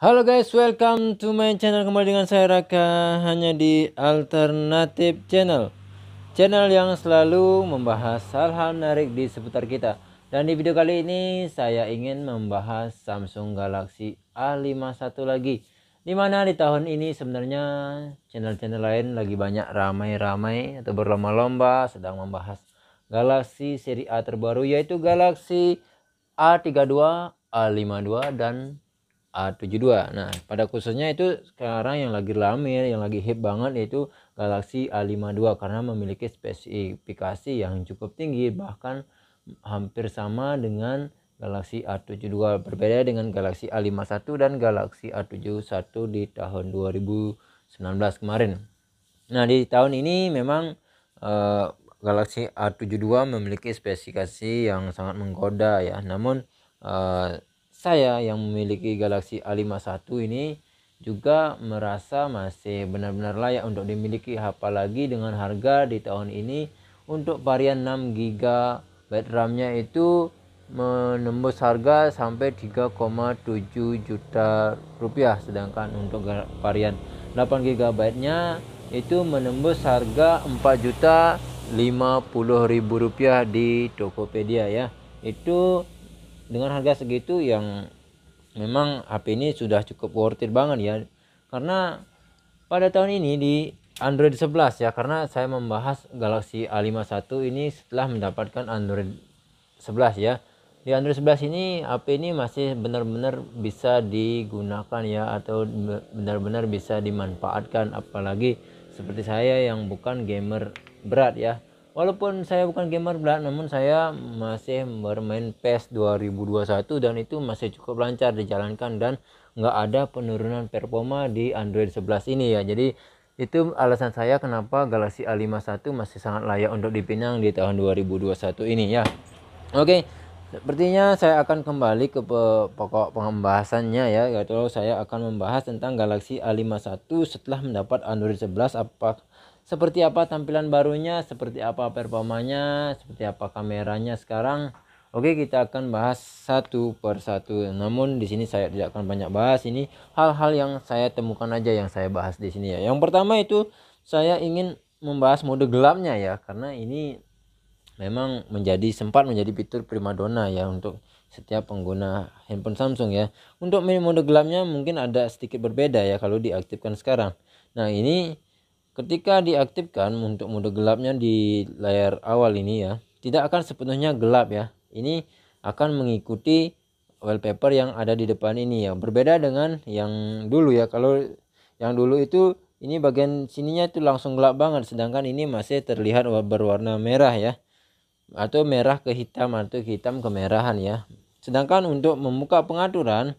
Halo guys, welcome to my channel. Kembali dengan saya Raka, hanya di Alternatif Channel. Channel yang selalu membahas hal-hal menarik di seputar kita. Dan di video kali ini saya ingin membahas Samsung Galaxy A51 lagi. Dimana di tahun ini sebenarnya channel-channel lain lagi banyak ramai-ramai atau berlomba-lomba sedang membahas Galaxy seri A terbaru, yaitu Galaxy A32, A52 dan A72. Nah, pada khususnya itu sekarang yang lagi rame, yang lagi hip banget yaitu Galaxy A52 karena memiliki spesifikasi yang cukup tinggi, bahkan hampir sama dengan Galaxy A72. Berbeda dengan Galaxy A51 dan Galaxy A71 di tahun 2019 kemarin. Nah, di tahun ini memang Galaxy A72 memiliki spesifikasi yang sangat menggoda ya. Namun saya yang memiliki Galaxy A51 ini juga merasa masih benar-benar layak untuk dimiliki, apalagi dengan harga di tahun ini untuk varian 6 GB RAM-nya itu menembus harga sampai 3,7 juta rupiah, sedangkan untuk varian 8 GB-nya itu menembus harga 4.050.000 rupiah di Tokopedia ya. Itu dengan harga segitu yang memang HP ini sudah cukup worth it banget ya. Karena pada tahun ini di Android 11 ya, karena saya membahas Galaxy A51 ini setelah mendapatkan Android 11 ya. Di Android 11 ini HP ini masih benar-benar bisa digunakan ya, atau benar-benar bisa dimanfaatkan, apalagi seperti saya yang bukan gamer berat ya. Walaupun saya bukan gamer berat, namun saya masih bermain PES 2021 dan itu masih cukup lancar dijalankan dan nggak ada penurunan performa di Android 11 ini ya. Jadi itu alasan saya kenapa Galaxy A51 masih sangat layak untuk dipinang di tahun 2021 ini ya. Oke, sepertinya saya akan kembali ke pokok pembahasannya ya, yaitu saya akan membahas tentang Galaxy A51 setelah mendapat Android 11. Seperti apa tampilan barunya, seperti apa performanya, seperti apa kameranya sekarang. Oke, kita akan bahas satu per satu. Namun di sini saya tidak akan banyak bahas, ini hal-hal yang saya temukan aja yang saya bahas di sini ya. Yang pertama itu saya ingin membahas mode gelapnya ya, karena ini memang sempat menjadi fitur primadona ya untuk setiap pengguna handphone Samsung ya. Untuk mode gelapnya mungkin ada sedikit berbeda ya kalau diaktifkan sekarang. Nah, ini ketika diaktifkan untuk mode gelapnya di layar awal ini ya, tidak akan sepenuhnya gelap ya. Ini akan mengikuti wallpaper yang ada di depan ini ya. Berbeda dengan yang dulu ya. Kalau yang dulu itu ini bagian sininya itu langsung gelap banget, sedangkan ini masih terlihat berwarna merah ya, atau merah ke hitam atau hitam kemerahan ya. Sedangkan untuk membuka pengaturan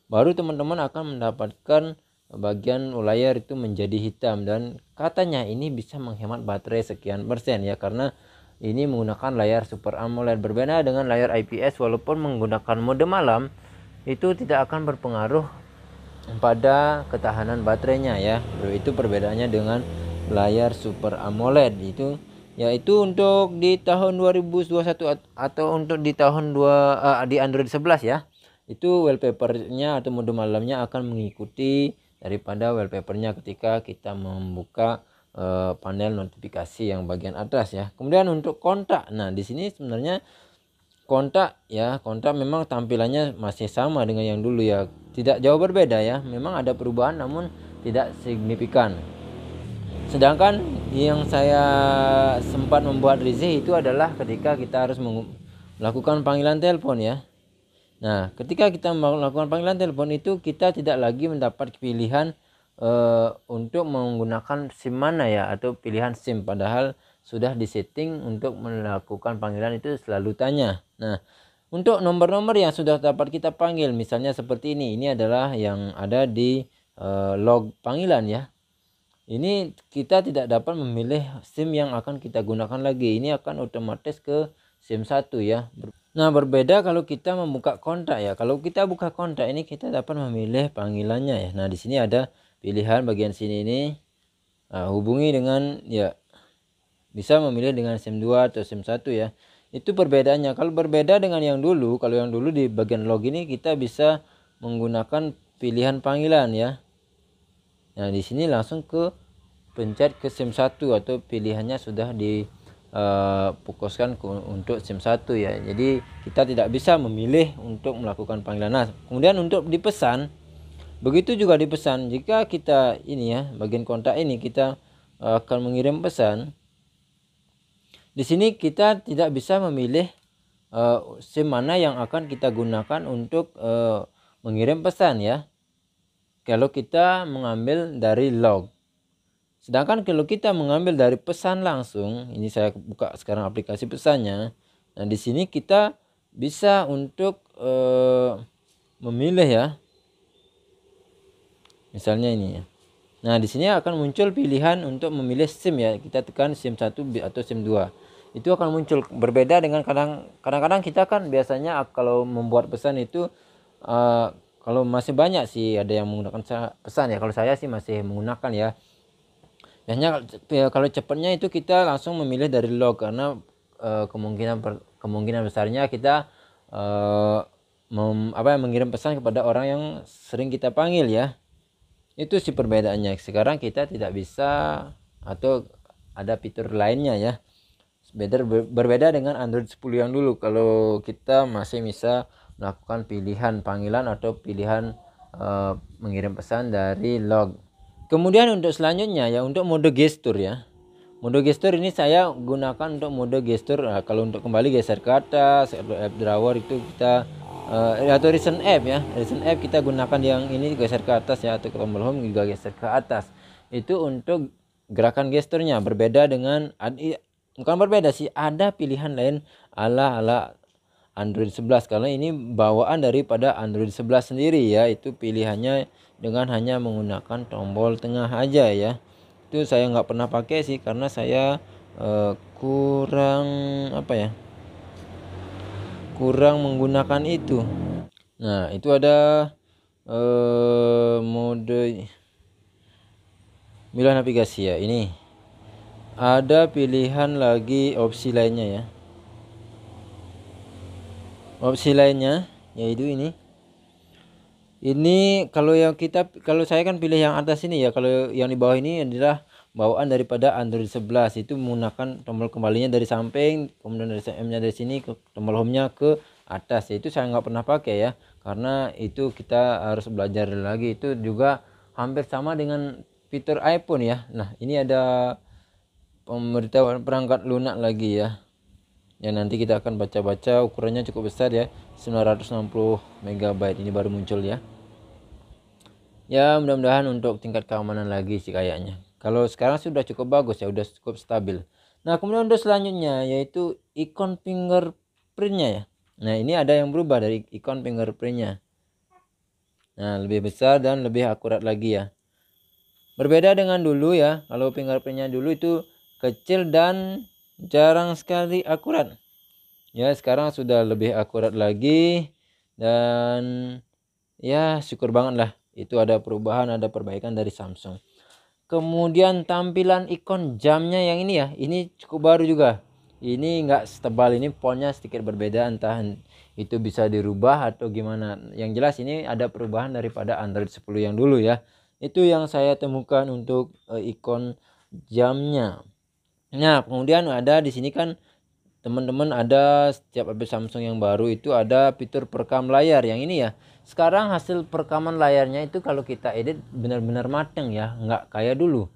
baru teman-teman akan mendapatkan bagian layar itu menjadi hitam, dan katanya ini bisa menghemat baterai sekian persen ya, karena ini menggunakan layar Super AMOLED. Berbeda dengan layar IPS, walaupun menggunakan mode malam itu tidak akan berpengaruh pada ketahanan baterainya ya. Itu perbedaannya dengan layar Super AMOLED itu, yaitu untuk di tahun 2021 atau untuk di tahun di Android 11 ya. Itu wallpapernya atau mode malamnya akan mengikuti daripada wallpapernya ketika kita membuka panel notifikasi yang bagian atas ya. Kemudian untuk kontak, nah di sini sebenarnya kontak memang tampilannya masih sama dengan yang dulu ya, tidak jauh berbeda ya. Memang ada perubahan namun tidak signifikan. Sedangkan yang saya sempat membuat risih itu adalah ketika kita harus melakukan panggilan telepon ya. Nah, ketika kita melakukan panggilan telepon itu kita tidak lagi mendapat pilihan untuk menggunakan SIM mana ya, atau pilihan SIM, padahal sudah disetting untuk melakukan panggilan itu selalu tanya. Nah, untuk nomor-nomor yang sudah dapat kita panggil, misalnya seperti ini adalah yang ada di log panggilan ya. Ini kita tidak dapat memilih SIM yang akan kita gunakan lagi. Ini akan otomatis ke SIM 1 ya. Nah, berbeda kalau kita membuka kontak ya. Kalau kita buka kontak ini kita dapat memilih panggilannya ya. Nah, di sini ada pilihan bagian sini ini. Nah, hubungi dengan ya, bisa memilih dengan SIM 2 atau SIM 1 ya. Itu perbedaannya. Kalau berbeda dengan yang dulu, kalau yang dulu di bagian log ini kita bisa menggunakan pilihan panggilan ya. Nah di sini langsung ke pencet ke SIM 1 atau pilihannya sudah difokuskan untuk SIM 1 ya. Jadi kita tidak bisa memilih untuk melakukan panggilan. Nah kemudian untuk dipesan, begitu juga dipesan. Jika kita ini ya, bagian kontak ini kita akan mengirim pesan. Di sini kita tidak bisa memilih SIM mana yang akan kita gunakan untuk mengirim pesan ya. Kalau kita mengambil dari log. Sedangkan kalau kita mengambil dari pesan langsung, ini saya buka sekarang aplikasi pesannya. Nah, di sini kita bisa untuk memilih ya. Misalnya ini ya. Nah, di sini akan muncul pilihan untuk memilih SIM ya. Kita tekan SIM 1 atau SIM 2. Itu akan muncul, berbeda dengan kadang-kadang kita kan biasanya kalau membuat pesan itu kalau masih banyak sih ada yang menggunakan pesan ya. Kalau saya sih masih menggunakan ya. Biasanya kalau cepatnya itu kita langsung memilih dari log, karena kemungkinan besarnya kita mengirim pesan kepada orang yang sering kita panggil ya. Itu sih perbedaannya. Sekarang kita tidak bisa, atau ada fitur lainnya ya. Berbeda dengan Android 10 yang dulu, kalau kita masih bisa melakukan pilihan panggilan atau pilihan mengirim pesan dari log. Kemudian untuk selanjutnya ya, untuk mode gestur ya. Mode gestur ini saya gunakan untuk mode gestur. Kalau untuk kembali geser ke atas atau app drawer itu kita atau recent app ya. Recent app kita gunakan yang ini geser ke atas ya, atau tombol home juga geser ke atas. Itu untuk gerakan gesturnya. Berbeda dengan, bukan berbeda sih, ada pilihan lain ala Android 11, karena ini bawaan daripada Android 11 sendiri ya. Itu pilihannya dengan hanya menggunakan tombol tengah aja ya. Itu saya nggak pernah pakai sih, karena saya kurang menggunakan itu. Nah itu ada mode pilihan navigasi ya. Ini ada pilihan lagi, opsi lainnya ya. Opsi lainnya yaitu ini kalau saya kan pilih yang atas ini ya. Kalau yang di bawah ini adalah bawaan daripada Android 11. Itu menggunakan tombol kembalinya dari samping, kemudian dari M-nya dari sini ke tombol home-nya ke atas. Itu saya nggak pernah pakai ya, karena itu kita harus belajar lagi. Itu juga hampir sama dengan fitur iPhone ya. Nah ini ada pemberitahuan perangkat lunak lagi ya. Ya nanti kita akan baca-baca, ukurannya cukup besar ya, 960 MB. Ini baru muncul ya. Ya mudah-mudahan untuk tingkat keamanan lagi sih kayaknya. Kalau sekarang sudah cukup bagus ya, udah cukup stabil. Nah kemudian untuk selanjutnya yaitu ikon fingerprintnya ya. Nah ini ada yang berubah dari ikon fingerprintnya. Nah lebih besar dan lebih akurat lagi ya. Berbeda dengan dulu ya. Kalau fingerprintnya dulu itu kecil dan jarang sekali akurat ya. Sekarang sudah lebih akurat lagi, dan ya syukur banget lah itu ada perubahan, ada perbaikan dari Samsung. Kemudian tampilan ikon jamnya yang ini ya, ini cukup baru juga. Ini enggak setebal ini, fontnya sedikit berbeda, entah itu bisa dirubah atau gimana. Yang jelas ini ada perubahan daripada Android 10 yang dulu ya. Itu yang saya temukan untuk ikon jamnya. Nah kemudian ada di sini kan teman-teman, ada setiap HP Samsung yang baru itu ada fitur perekam layar yang ini ya. Sekarang hasil perekaman layarnya itu kalau kita edit benar-benar mateng ya, nggak kayak dulu.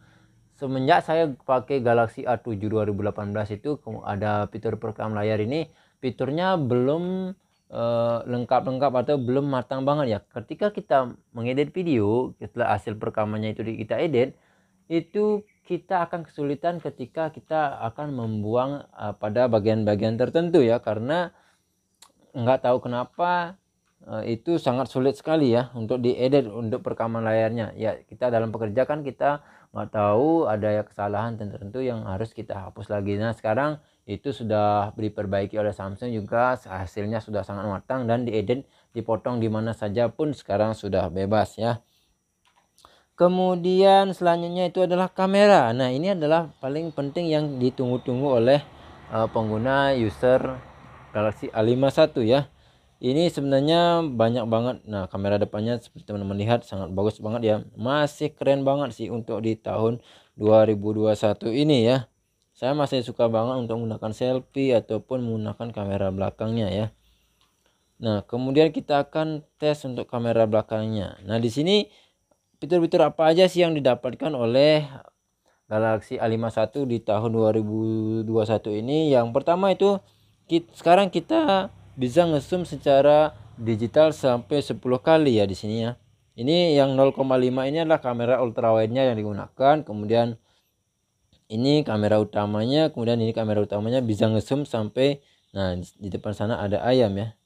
Semenjak saya pakai Galaxy A7 2018 itu ada fitur perekam layar ini. Fiturnya belum lengkap atau belum matang banget ya. Ketika kita mengedit video, setelah hasil perekamannya itu kita edit, itu kita akan kesulitan ketika kita akan membuang pada bagian-bagian tertentu ya, karena nggak tahu kenapa itu sangat sulit sekali ya untuk diedit untuk perekaman layarnya ya. Kita dalam pekerja kan kita nggak tahu ada kesalahan tertentu yang harus kita hapus lagi. Nah sekarang itu sudah diperbaiki oleh Samsung juga, hasilnya sudah sangat matang dan diedit, dipotong di mana saja pun sekarang sudah bebas ya. Kemudian selanjutnya itu adalah kamera. Nah ini adalah paling penting yang ditunggu-tunggu oleh pengguna user Galaxy A51 ya. Ini sebenarnya banyak banget. Nah, kamera depannya seperti teman-teman lihat sangat bagus banget ya. Masih keren banget sih untuk di tahun 2021 ini ya. Saya masih suka banget untuk menggunakan selfie ataupun menggunakan kamera belakangnya ya. Nah, kemudian kita akan tes untuk kamera belakangnya. Nah, di sini fitur-fitur apa aja sih yang didapatkan oleh Galaxy A51 di tahun 2021 ini? Yang pertama itu sekarang kita bisa ngezoom secara digital sampai 10 kali ya di sini ya. Ini yang 0,5 ini adalah kamera ultrawide-nya yang digunakan. Kemudian ini kamera utamanya, kemudian ini kamera utamanya bisa ngezoom sampai, nah di depan sana ada ayam ya.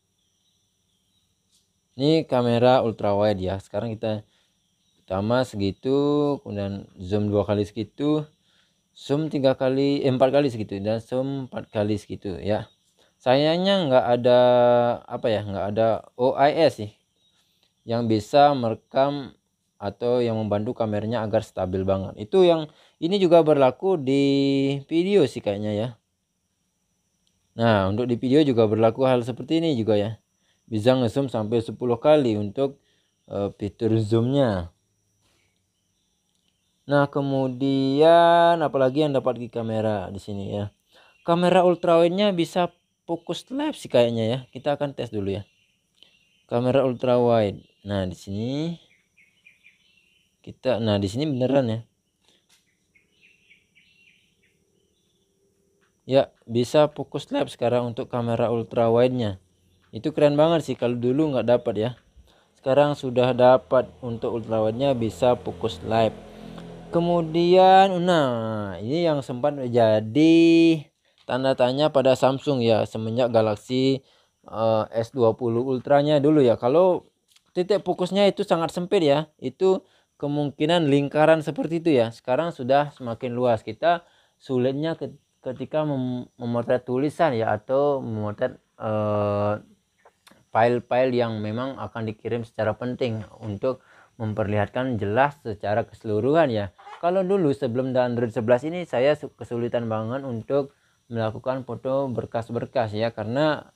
Ini kamera ultrawide ya. Sekarang kita utama segitu, kemudian zoom 2 kali segitu, zoom 4 kali segitu, dan zoom 4 kali segitu ya. Sayangnya nggak ada apa ya, nggak ada OIS sih yang bisa merekam atau yang membantu kameranya agar stabil banget. Itu yang ini juga berlaku di video sih kayaknya ya. Nah, untuk di video juga berlaku hal seperti ini juga ya. Bisa ngezoom sampai 10 kali untuk fitur zoomnya. Nah, kemudian apalagi yang dapat di kamera di sini ya. Kamera ultrawide-nya bisa fokus live sih kayaknya ya. Kita akan tes dulu ya. Kamera ultrawide. Nah, di sini di sini beneran ya. Ya, bisa fokus live sekarang untuk kamera ultrawide-nya. Itu keren banget sih, kalau dulu nggak dapat ya. Sekarang sudah dapat untuk ultrawide-nya bisa fokus live. Kemudian nah ini yang sempat menjadi tanda tanya pada Samsung ya semenjak Galaxy S20 Ultra-nya dulu ya. Kalau titik fokusnya itu sangat sempit ya, itu kemungkinan lingkaran seperti itu ya. Sekarang sudah semakin luas. Kita sulitnya ketika memotret tulisan ya, atau memotret file-file yang memang akan dikirim secara penting untuk memperlihatkan jelas secara keseluruhan ya. Kalau dulu sebelum Android 11 ini saya kesulitan banget untuk melakukan foto berkas-berkas ya, karena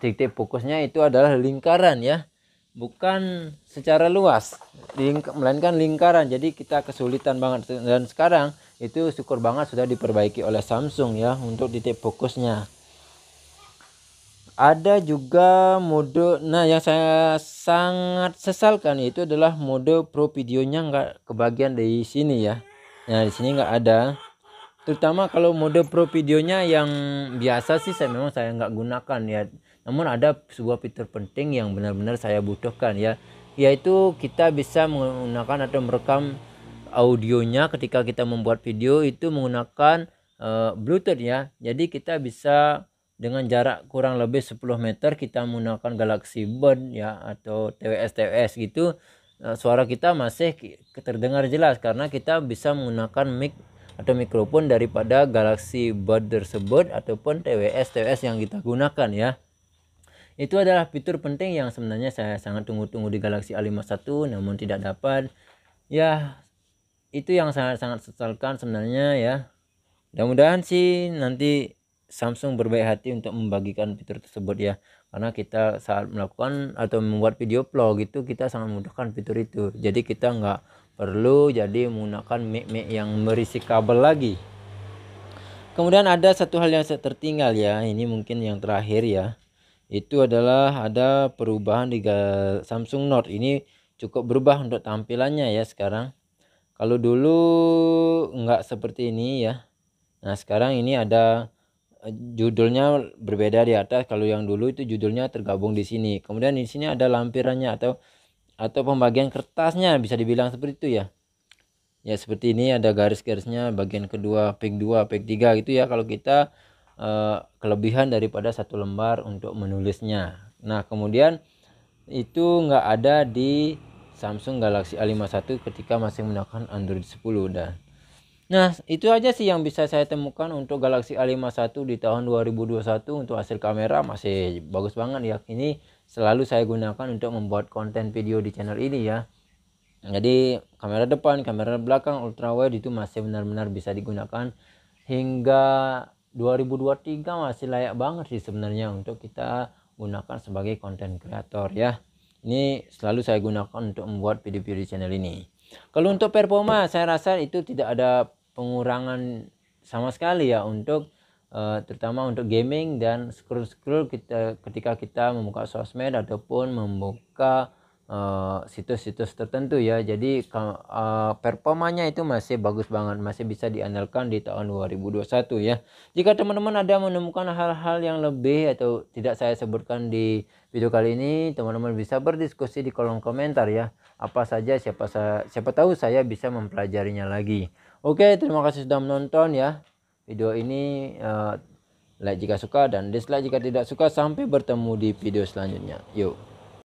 titik fokusnya itu adalah lingkaran ya, bukan secara luas, melainkan lingkaran. Jadi kita kesulitan banget, dan sekarang itu syukur banget sudah diperbaiki oleh Samsung ya untuk titik fokusnya. Ada juga mode, nah yang saya sangat sesalkan itu adalah mode pro videonya nggak kebagian di sini ya. Nah di sini nggak ada, terutama kalau mode pro videonya yang biasa sih memang saya nggak gunakan ya. Namun ada sebuah fitur penting yang benar-benar saya butuhkan ya, yaitu kita bisa menggunakan atau merekam audionya ketika kita membuat video itu menggunakan Bluetooth ya. Jadi kita bisa dengan jarak kurang lebih 10 meter kita menggunakan Galaxy Buds ya, atau TWS gitu, suara kita masih terdengar jelas karena kita bisa menggunakan mic atau mikrofon daripada Galaxy Buds tersebut ataupun TWS yang kita gunakan ya. Itu adalah fitur penting yang sebenarnya saya sangat tunggu-tunggu di Galaxy A51 namun tidak dapat ya. Itu yang sangat sesalkan sebenarnya ya. Mudah-mudahan sih nanti Samsung berbaik hati untuk membagikan fitur tersebut ya, karena kita saat melakukan atau membuat video vlog itu kita sangat membutuhkan fitur itu. Jadi kita nggak perlu jadi menggunakan mic yang berisi kabel lagi. Kemudian ada satu hal yang tertinggal ya, ini mungkin yang terakhir ya, itu adalah ada perubahan di Samsung Note. Ini cukup berubah untuk tampilannya ya sekarang. Kalau dulu nggak seperti ini ya. Nah sekarang ini ada judulnya berbeda di atas. Kalau yang dulu itu judulnya tergabung di sini. Kemudian di sini ada lampirannya atau pembagian kertasnya, bisa dibilang seperti itu ya. Ya seperti ini ada garis-garisnya bagian kedua, page 2, page 3 gitu ya. Kalau kita kelebihan daripada satu lembar untuk menulisnya. Nah kemudian itu nggak ada di Samsung Galaxy A51 ketika masih menggunakan Android 10 dan nah itu aja sih yang bisa saya temukan untuk Galaxy A51 di tahun 2021. Untuk hasil kamera masih bagus banget ya, ini selalu saya gunakan untuk membuat konten video di channel ini ya. Jadi kamera depan, kamera belakang ultrawide itu masih benar-benar bisa digunakan hingga 2023, masih layak banget sih sebenarnya untuk kita gunakan sebagai konten kreator ya. Ini selalu saya gunakan untuk membuat video-video di channel ini. Kalau untuk performa, saya rasa itu tidak ada pengurangan sama sekali ya, untuk terutama untuk gaming dan scroll kita ketika kita membuka sosmed ataupun membuka situs-situs tertentu ya. Jadi performanya itu masih bagus banget, masih bisa diandalkan di tahun 2021 ya. Jika teman-teman ada menemukan hal-hal yang lebih atau tidak saya sebutkan di video kali ini, teman-teman bisa berdiskusi di kolom komentar ya. Apa saja, siapa tahu saya bisa mempelajarinya lagi. Oke, terima kasih sudah menonton ya video ini. Like jika suka dan dislike jika tidak suka. Sampai bertemu di video selanjutnya. Yuk.